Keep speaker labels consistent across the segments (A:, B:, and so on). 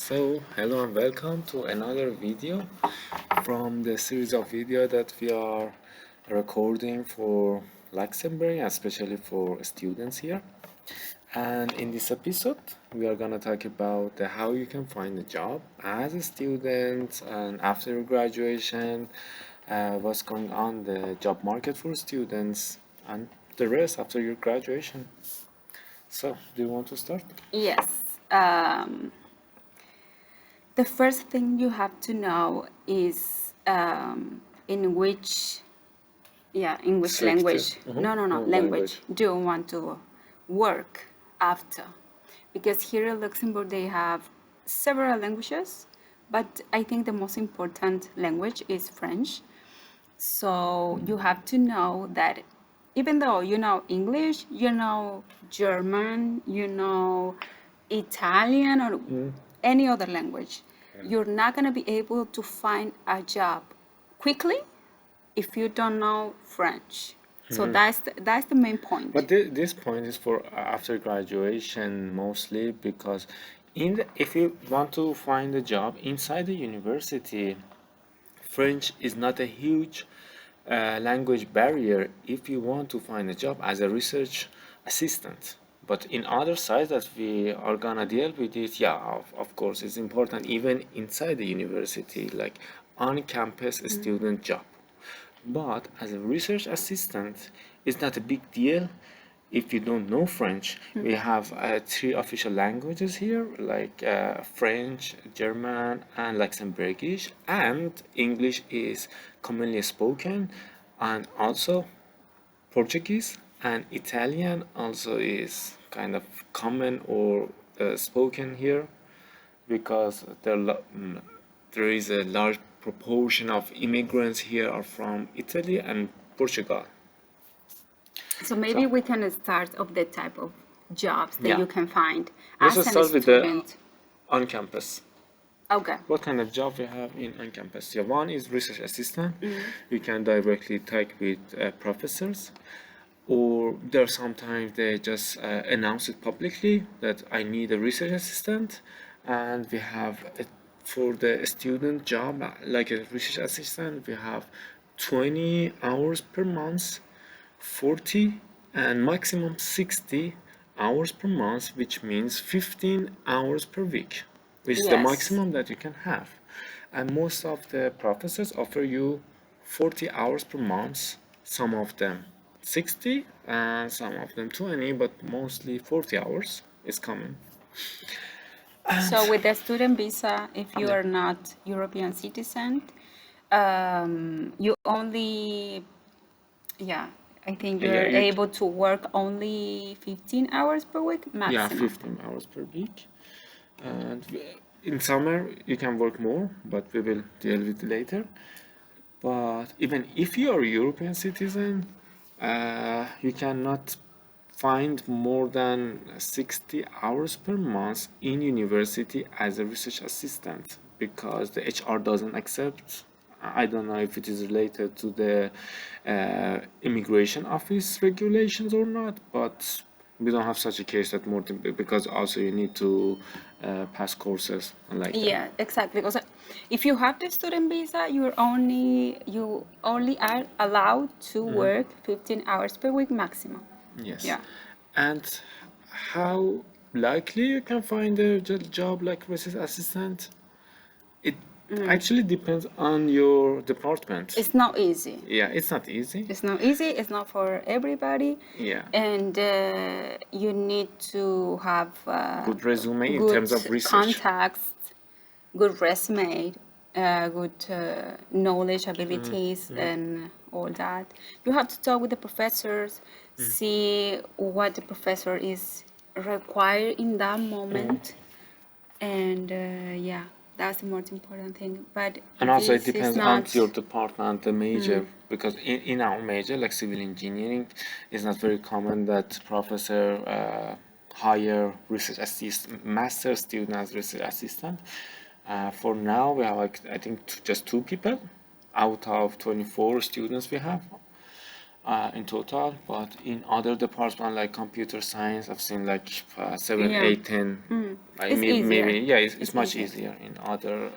A: Hello and welcome to another video from the series of video that we are recording for Luxembourg, especially for students here. And in this episode, we are gonna talk about how you can find a job as a student and after your graduation, what's going on the job market for students, and the rest after your graduation. So, do you want to start?
B: Yes. The first thing you have to know is in which, in which
A: Sector.
B: language. No,
A: Language.
B: language. Do you want to work after? Because here in Luxembourg they have several languages, but I think the most important language is French. So you have to know that even though you know English, you know German, you know Italian or any other language, you're not going to be able to find a job quickly if you don't know French. So that's the main point.
A: But this point is for after graduation mostly because if you want to find a job inside the university, French is not a huge language barrier if you want to find a job as a research assistant. But in other sides that we are gonna deal with it, yeah, of course, it's important even inside the university, like on-campus student job. But as a research assistant, it's not a big deal if you don't know French. We have three official languages here, like French, German, and Luxembourgish, and English is commonly spoken, and also Portuguese and Italian also is kind of common or spoken here because there is a large proportion of immigrants here are from Italy and Portugal.
B: So maybe we can start of the type of jobs that
A: Yeah.
B: you can find
A: Let's
B: as a
A: start with the
B: student.
A: on campus.
B: Okay.
A: What kind of job we have in on campus? Yeah, one is research assistant. You can directly talk with professors, or there sometimes they just announce it publicly that I need a research assistant, and we have for the student job like a research assistant we have 20 hours per month, 40 and maximum 60 hours per month, which means 15 hours per week, which is the
B: Yes.
A: maximum that you can have. And most of the professors offer you 40 hours per month, some of them 60 and some of them 20, but mostly 40 hours is common.
B: So with the student visa, if you
A: Yeah.
B: are not European citizen, you only, I think
A: Yeah,
B: you're
A: you
B: able to work only 15 hours per week
A: yeah,
B: maximum.
A: 15 hours per week. And in summer you can work more, but we will deal with it later. But even if you are a European citizen, you cannot find more than 60 hours per month in university as a research assistant because the HR doesn't accept. I don't know if it is related to the immigration office regulations or not, but we don't have such a case that more than, because also you need to pass courses and like that.
B: Yeah, exactly. Because if you have the student visa, you only are allowed to work 15 hours per week maximum.
A: Yes.
B: Yeah.
A: And how likely you can find a job like research assistant? It actually depends on your department.
B: It's not easy.
A: Yeah, it's not easy.
B: It's not easy. It's not for everybody.
A: Yeah.
B: And you need to have
A: Good resume in
B: good
A: terms of research.
B: contacts, good resume, good knowledge, abilities, and all that. You have to talk with the professors, see what the professor is required in that moment, and that's the most important thing. But
A: And also it
B: this is
A: depends on
B: not.
A: your department, the major, because in our major, like civil engineering, it's not very common that professor hire research assistant, master student as research assistant. For now, we have like I think just two people out of 24 students we have. in total, but in other departments like computer science, I've seen like 7,
B: Yeah.
A: 8, 10.
B: It's
A: Maybe
B: easier.
A: yeah, it's
B: It's
A: much
B: easier.
A: easier in other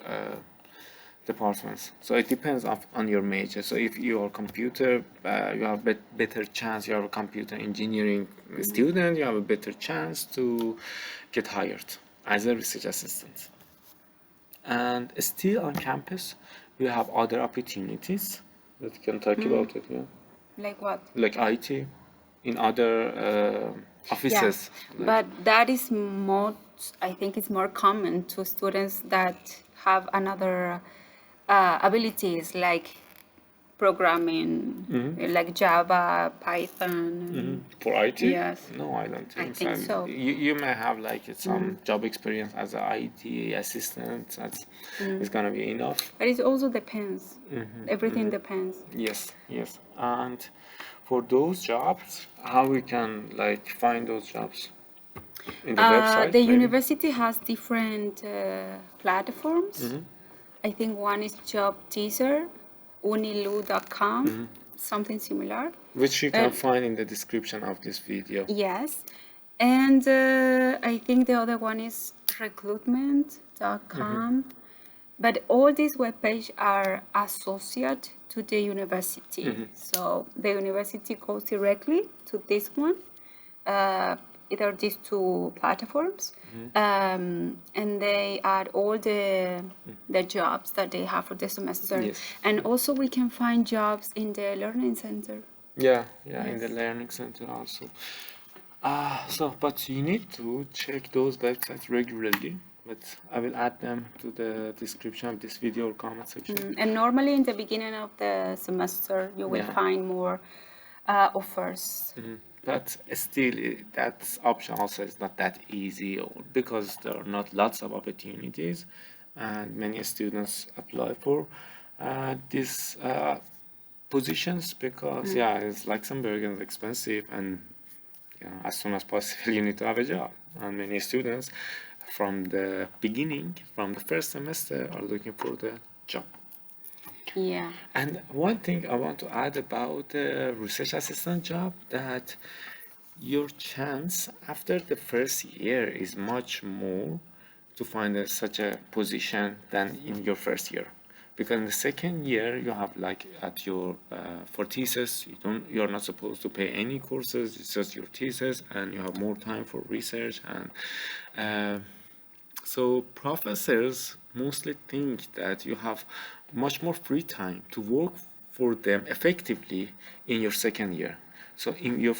A: departments. So it depends on your major. So if you are computer, you have better chance. You are a computer engineering student. You have a better chance to get hired as a research assistant. And still on campus, you have other opportunities that you can talk about it. Yeah,
B: Like what?
A: like IT in other
B: Yeah,
A: offices. Like
B: but that is more, I think it's more common to students that have another abilities like programming, like Java, Python.
A: for IT?
B: Yes,
A: No, I don't
B: I
A: think so.
B: think so.
A: You may have like some job experience as an IT assistant. That's it's gonna be enough.
B: But it also depends. Everything depends.
A: Yes, yes. And for those jobs, how we can like find those jobs in the website,
B: The
A: maybe?
B: university has different platforms. I think one is Job Teaser, unilu.com, something similar.
A: Which you can
B: And
A: find in the description of this video.
B: yes, and I think the other one is recruitment.com. But all these web pages are associated to the university. So the university goes directly to this one, uh, either these two platforms, and they add all the jobs that they have for the semester.
A: Yes.
B: And also we can find jobs in the learning center.
A: Yeah, yeah, in the
B: Yes.
A: learning center also. But you need to check those websites regularly. But I will add them to the description of this video or comment section.
B: And normally in the beginning of the semester, you will
A: Yeah.
B: find more offers.
A: But still, that option also is not that easy because there are not lots of opportunities, and many students apply for these positions because yeah, it's Luxembourg is expensive, and as soon as possible you need to have a job. And many students from the beginning, from the first semester, are looking for the job.
B: Yeah.
A: And one thing I want to add about the research assistant job, that your chance after the first year is much more to find such a position than in your first year, because in the second year you have like at your for thesis you're not supposed to pay any courses, it's just your thesis, and you have more time for research. And so professors mostly think that you have much more free time to work for them effectively in your second year. So in your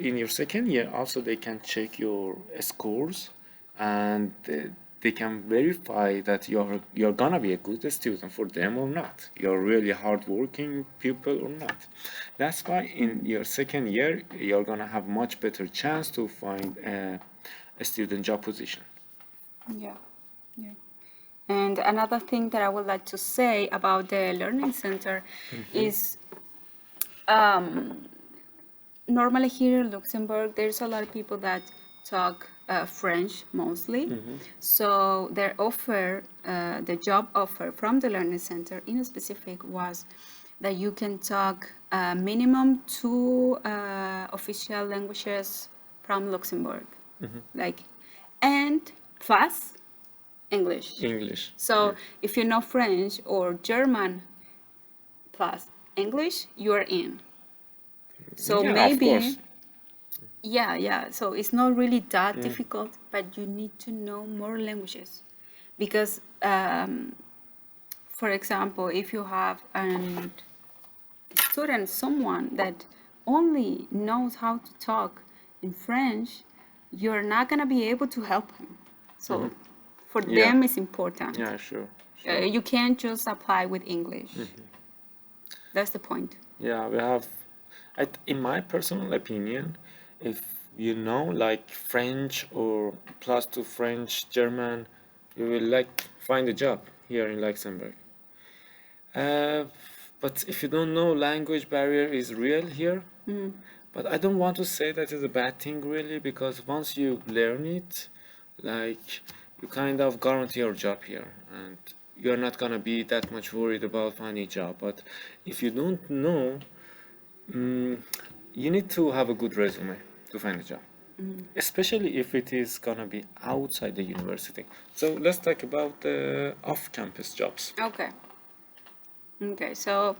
A: in your second year also they can check your scores, and they can verify that you're gonna be a good student for them or not. You're really hardworking pupil or not. That's why in your second year you're gonna have much better chance to find a student job position.
B: Yeah. Yeah. And another thing that I would like to say about the learning center is normally here in Luxembourg, there's a lot of people that talk French mostly. So their offer, the job offer from the learning center in specific was that you can talk minimum two official languages from Luxembourg, like, and plus English.
A: English.
B: So if you know French or German plus English, you're in. So
A: Yeah, of
B: maybe,
A: course.
B: yeah. So it's not really that difficult, but you need to know more languages. Because, for example, if you have a student, someone that only knows how to talk in French, you're not going to be able to help him. So for
A: Yeah.
B: them, it's important.
A: Yeah, sure. Sure.
B: You can't just apply with English. That's the point.
A: Yeah, we have, in my personal opinion, if you know like French or plus two French, German, you will like find a job here in Luxembourg. Uh, but if you don't know, language barrier is real here. But I don't want to say that is a bad thing really, because once you learn it, like you kind of guarantee your job here, and you're not gonna be that much worried about finding a job. But if you don't know, Mm, you need to have a good resume to find a job, especially if it is gonna be outside the university. So let's talk about the off-campus jobs.
B: Okay. Okay. So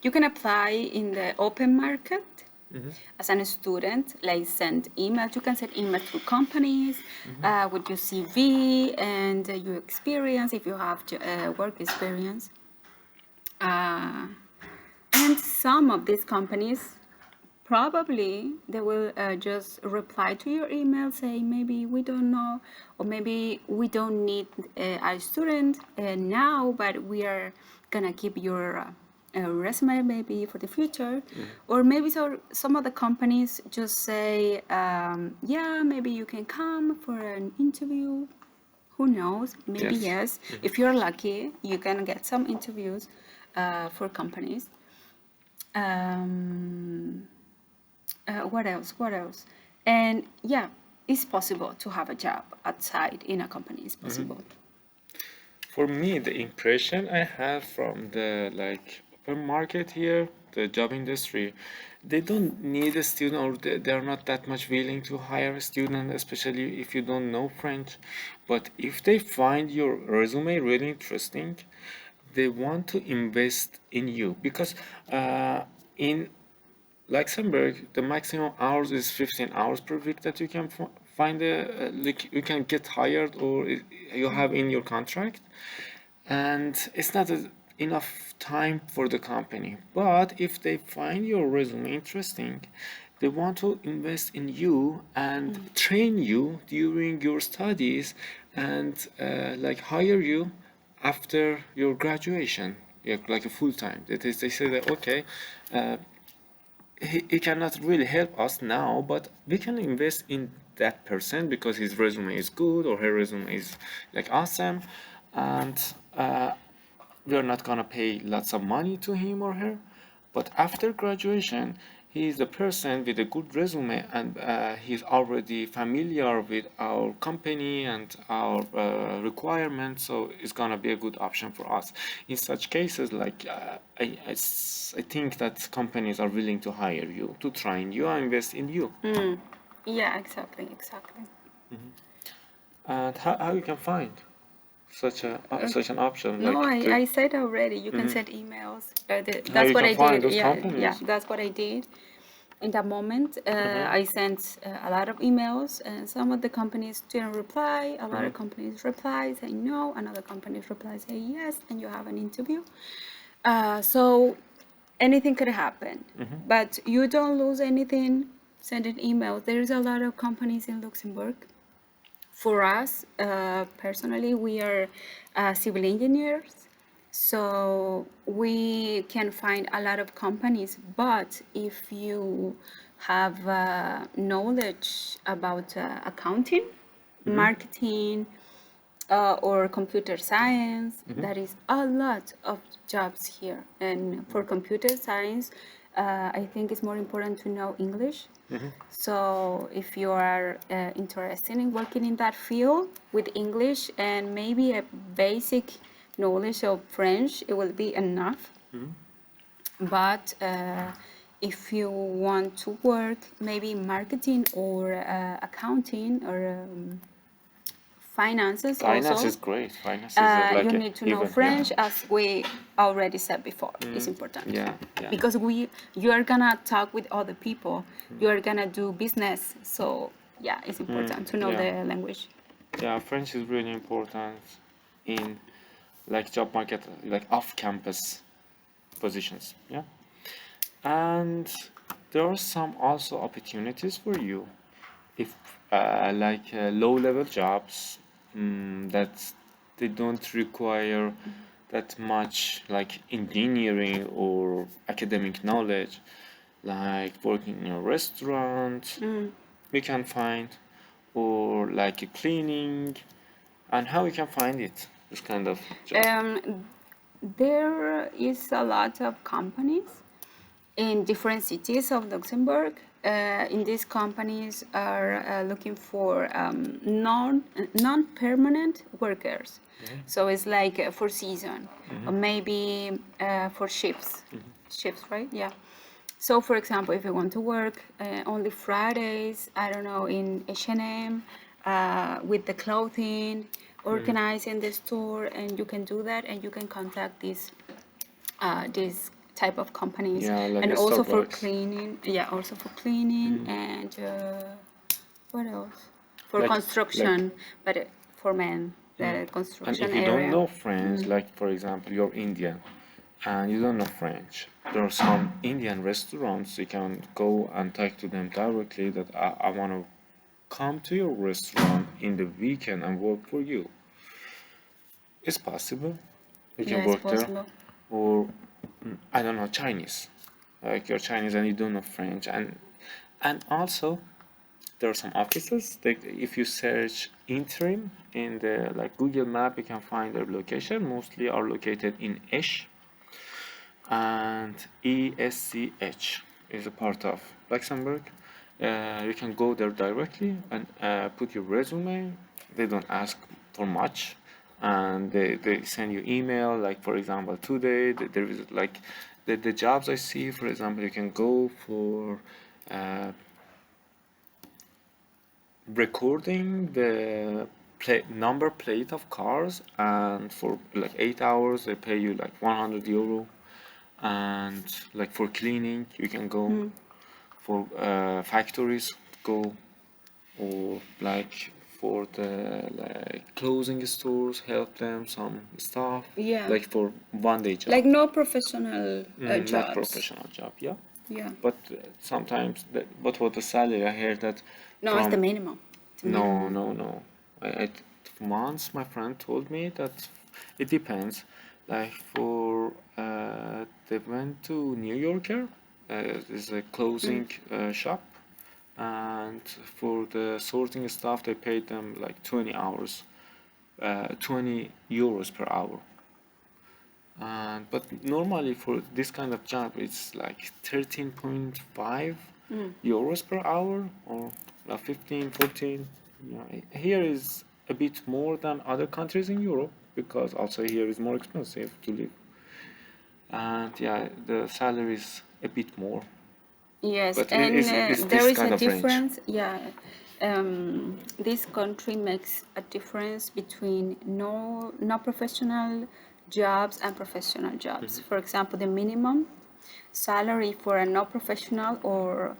B: you can apply in the open market as a student, like send emails. You can send emails to companies with your CV and your experience if you have work experience. Uh, and some of these companies probably they will just reply to your email, say maybe we don't know, or maybe we don't need a student now, but we are gonna keep your resume maybe for the future. Or maybe some of the companies just say, yeah, maybe you can come for an interview. Who knows? Maybe
A: Yes.
B: yes. If you're lucky, you can get some interviews for companies. Um, what else? What else? And yeah, it's possible to have a job outside in a company. It's possible.
A: For me, the impression I have from the like open market here, the job industry, they don't need a student, or they're not that much willing to hire a student, especially if you don't know French. But if they find your resume really interesting, they want to invest in you because in Luxembourg, the maximum hours is 15 hours per week that you can find like you can get hired, or you have in your contract, and it's not enough time for the company. But if they find your resume interesting, they want to invest in you and train you during your studies, and like hire you after your graduation, yeah, like a full time. That is, they say that okay, uh, he cannot really help us now, but we can invest in that person because his resume is good or her resume is like awesome, and we are not gonna pay lots of money to him or her. But after graduation, he is a person with a good resume, and he's already familiar with our company and our requirements, so it's gonna be a good option for us. In such cases, like I think that companies are willing to hire you, to train you, and invest in you.
B: Yeah, exactly, exactly.
A: And how you can find such an option,
B: No,
A: like
B: I said already. You can send emails.
A: how
B: That's
A: you
B: what
A: can
B: I
A: find
B: did.
A: those
B: Yeah, yeah,
A: companies.
B: that's what I did. In that moment, I sent a lot of emails, and some of the companies didn't reply. A lot of companies reply, say no. Another companies reply, say yes, and you have an interview. So anything could happen, but you don't lose anything sending emails. There's a lot of companies in Luxembourg. For us, personally, we are civil engineers, so we can find a lot of companies. But if you have knowledge about accounting, marketing, or computer science, there is a lot of jobs here. And for computer science, I think it's more important to know English. So if you are interested in working in that field with English and maybe a basic knowledge of French, it will be enough. But if you want to work maybe in marketing or accounting or finances
A: Finance
B: also,
A: is great. Finance is
B: you
A: like
B: need to know
A: even, yeah.
B: French, as we already said before. It's important.
A: Yeah, yeah.
B: Because you are gonna talk with other people. You are gonna do business. So yeah, it's important to know
A: Yeah.
B: the language.
A: Yeah, French is really important in like job market, like off-campus positions. Yeah, and there are some also opportunities for you if like low-level jobs that they don't require that much like engineering or academic knowledge, like working in a restaurant we can find, or like a cleaning, and how we can find it, this kind of job.
B: There is a lot of companies in different cities of Luxembourg. In these companies are looking for non permanent workers. So it's like for season, or maybe for shifts, shifts, right? Yeah. So, for example, if you want to work only Fridays, I don't know, in H&M, with the clothing, organizing the store, and you can do that, and you can contact these type of companies,
A: Yeah, like
B: and
A: a
B: also for
A: Starbucks.
B: cleaning. Yeah, also for cleaning, and what else? For
A: Like
B: construction, but for men, the
A: and
B: construction
A: if you don't
B: area.
A: know French, like for example, you're Indian and you don't know French, there are some Indian restaurants you can go and talk to them directly that I want to come to your restaurant in the weekend and work for you. It's possible. You
B: Yeah,
A: can
B: it's
A: work there.
B: possible.
A: Or I don't know, Chinese. Like you're Chinese and you don't know French. And also there are some offices that if you search interim in the like Google map you can find their location. Mostly are located in Esch, and ESCH is a part of Luxembourg. You can go there directly and put your resume. They don't ask for much, and they send you email. Like for example, today there is like the jobs I see. For example, you can go for uh, recording the number plate of cars, and for like 8 hours they pay you like €100. And like for cleaning you can go, for factories go, or like for the like closing stores help them some stuff,
B: Yeah,
A: like for 1 day job.
B: like no professional
A: Not
B: jobs.
A: professional job, yeah.
B: Yeah.
A: But sometimes but for the salary I hear that
B: No, it's the
A: from
B: minimum. It's the
A: no,
B: minimum.
A: no, no. I once my friend told me that it depends. Like for they went to New Yorker, is a
B: Mm.
A: clothing shop, and for the sorting stuff they paid them like 20 hours, €20 per hour. And but normally for this kind of job it's like 13.5 euros per hour, or 15, 14. Yeah, here is a bit more than other countries in Europe because also here is more expensive to live. And yeah, the salary is a bit more,
B: Yes,
A: but it
B: and
A: is
B: there
A: this
B: is a
A: kind of range.
B: difference. Yeah, this country makes a difference between no professional jobs and professional jobs. For example, the minimum salary for a no professional or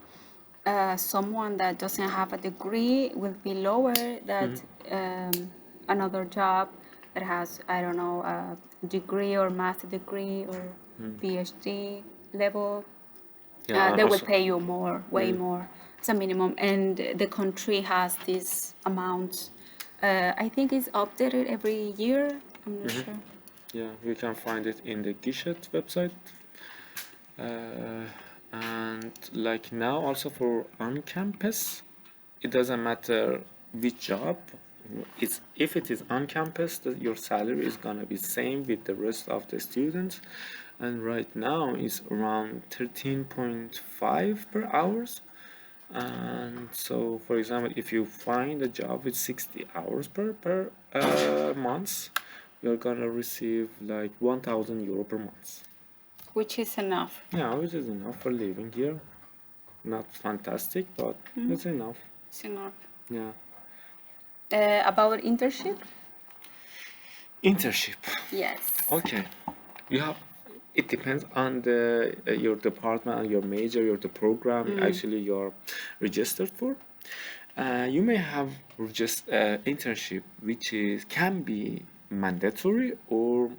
B: someone that doesn't have a degree will be lower than another job that has, I don't know, a degree or master degree or PhD level.
A: Yeah, and
B: They will
A: also
B: pay you more, way more, as a minimum. And the country has this amount. I think it's updated every year. I'm not sure.
A: yeah, you can find it in the Gishet website. Uh, and like now also for on campus, it doesn't matter which job. It's if it is on campus, that your salary is gonna be same with the rest of the students. And right now it's around 13.5 per hours. And so, for example, if you find a job with 60 hours per month, you're gonna receive like €1,000 per month.
B: Which is enough.
A: Yeah, which is enough for living here. Not fantastic, but it's enough.
B: It's enough.
A: Yeah.
B: About internship?
A: Internship.
B: Yes.
A: Okay. You have. It depends on the your department and your major, your the program actually you're registered for. You may have just internship, which is can be mandatory or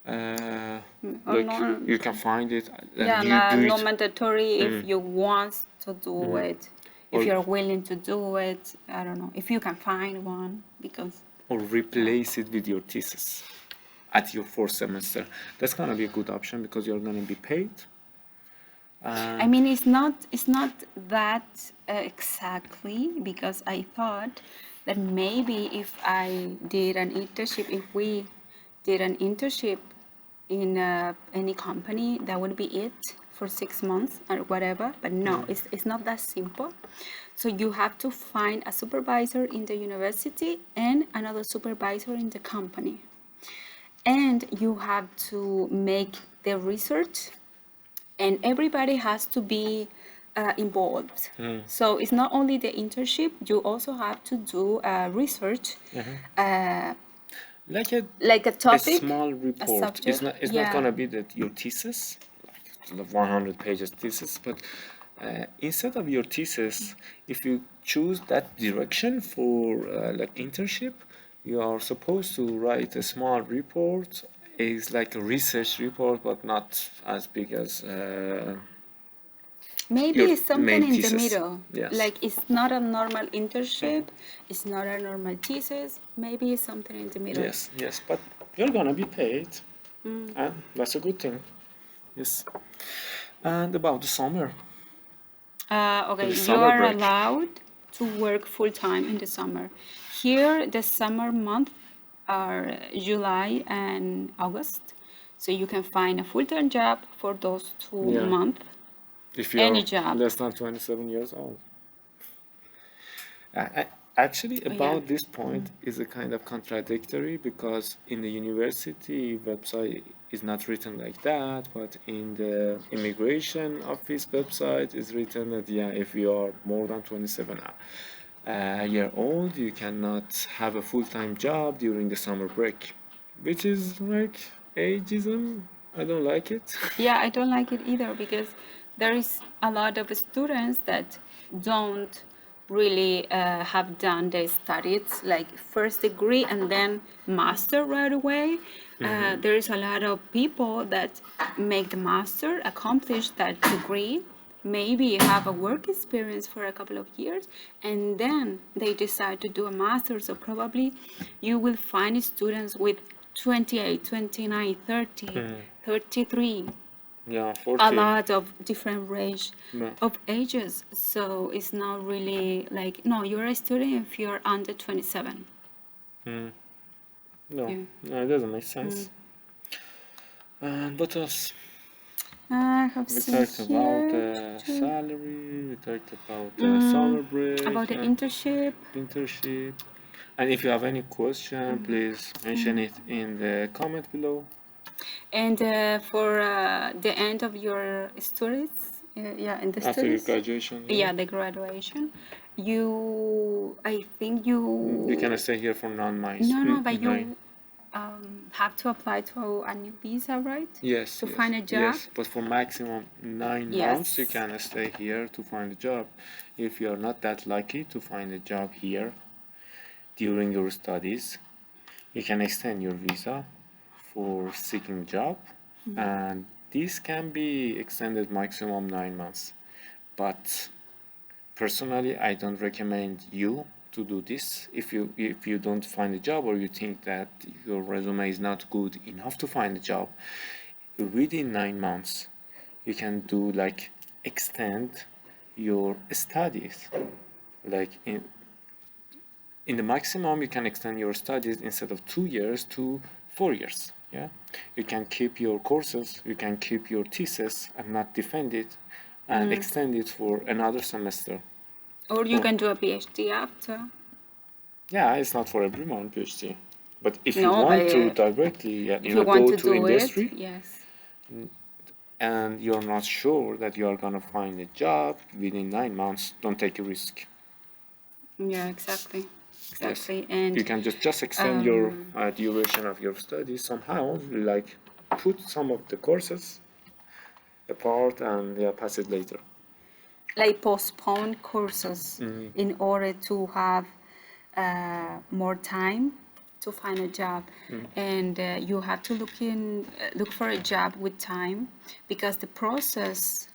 B: Or
A: like
B: no,
A: you can find it and
B: yeah,
A: you
B: no,
A: do
B: no
A: it,
B: mandatory if you want to do it, if
A: or
B: you're willing to do it. I don't know if you can find one because
A: replace it with your thesis at your fourth semester. That's gonna be a good option because you're gonna be paid.
B: I
A: And
B: mean it's not that exactly because I thought that maybe if I did an internship, if we did an internship in any company, that would be it for 6 months or whatever. But no, it's not that simple. So you have to find a supervisor in the university and another supervisor in the company, and you have to make the research and everybody has to be involved.
A: Mm.
B: So it's not only the internship, you also have to do research, uh,
A: Like a
B: like a topic,
A: small
B: a
A: report.
B: subject.
A: It's not
B: Yeah.
A: gonna be that your thesis, like 100 pages thesis, but instead of your thesis, if you choose that direction for like internship, you are supposed to write a small report. It's like a research report, but not as big as
B: Maybe
A: your
B: it's something
A: main
B: in the
A: thesis.
B: middle.
A: Yes.
B: Like it's not a normal internship, it's not a normal thesis. Maybe it's something in the middle.
A: Yes, yes, but you're gonna be paid, and that's a good thing. Yes. And about the summer,
B: Okay,
A: the
B: you
A: summer
B: are
A: break.
B: allowed to work full time in the summer. Here, the summer months are July and August. So you can find a full time job for those two
A: Yeah,
B: months.
A: if you're
B: Any job.
A: less than 27 years old. Actually,
B: Oh, yeah.
A: about this point is a kind of contradictory because in the university website is not written like that, but in the immigration office website is written that yeah, if you are more than 27 year old, you cannot have a full-time job during the summer break, which is like ageism. I don't like it.
B: Yeah, I don't like it either because there is a lot of students that don't really have done their studies like first degree and then master right away. There is a lot of people that make the master, accomplish that degree, maybe have a work experience for a couple of years, and then they decide to do a master. So probably you will find students with 28, 29, 30, 33,
A: Yeah,
B: a
A: 40.
B: lot of different range
A: No.
B: of ages. So it's not really like, no, you're a student if you're under 27.
A: No,
B: Yeah.
A: no, it doesn't make sense. And what else?
B: I have
A: We
B: seen
A: talked about
B: here
A: the
B: too,
A: salary, we talked about the summer
B: about
A: break
B: the
A: and
B: internship.
A: internship. And if you have any question, please mention it in the comment below.
B: And for the end of your studies, yeah, in the
A: After your
B: studies,
A: graduation, yeah.
B: yeah, the graduation, I think
A: You can
B: you,
A: stay here for 9 months.
B: no, no, but
A: Nine.
B: you have to apply to a new visa, right?
A: Yes,
B: To
A: yes,
B: find a job?
A: yes. But for maximum 9 months, you
B: Yes.
A: can stay here to find a job. If you are not that lucky to find a job here during your studies, you can extend your visa for seeking job, and this can be extended maximum 9 months. But personally, I don't recommend you to do this if you don't find a job or you think that your resume is not good enough to find a job within 9 months. You can do like extend your studies, like in the maximum you can extend your studies instead of 2 years to 4 years. Yeah, you can keep your courses, you can keep your thesis and not defend it, and extend it for another semester.
B: Or you
A: For
B: can do a PhD after.
A: yeah, it's not for everyone PhD, but if you
B: No, but
A: want to directly, yeah,
B: if you want
A: go
B: to
A: to
B: do it,
A: industry
B: yes.
A: and you're not sure that you are gonna find a job within 9 months, don't take a risk.
B: Yeah, exactly.
A: Yes,
B: Exactly.
A: you
B: And
A: can just extend your
B: um,
A: duration of your studies somehow, like put some of the courses apart and yeah, pass it later.
B: like postpone courses in order to have more time to find a job, and you have to look for a job with time because the process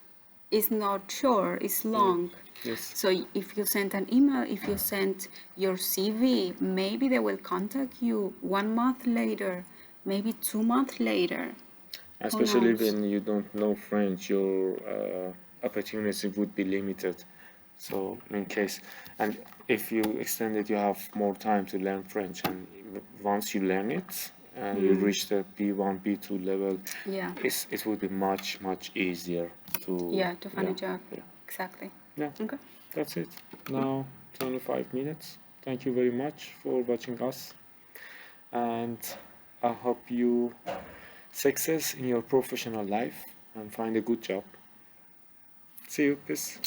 B: is not short, it's long.
A: Yes,
B: So if you send an email, if you send your CV, maybe they will contact you 1 month later, maybe 2 months later. Who
A: especially
B: knows?
A: when you don't know French, your opportunity would be limited. So in case, and if you extend it, you have more time to learn French, and once you learn it and you reach the B1, B2 level,
B: Yeah,
A: it would be much easier to
B: yeah, to find
A: yeah,
B: a job.
A: yeah,
B: Exactly.
A: yeah.
B: Okay.
A: That's it. Now 25 minutes. Thank you very much for watching us, and I hope you success in your professional life and find a good job. See you. Peace.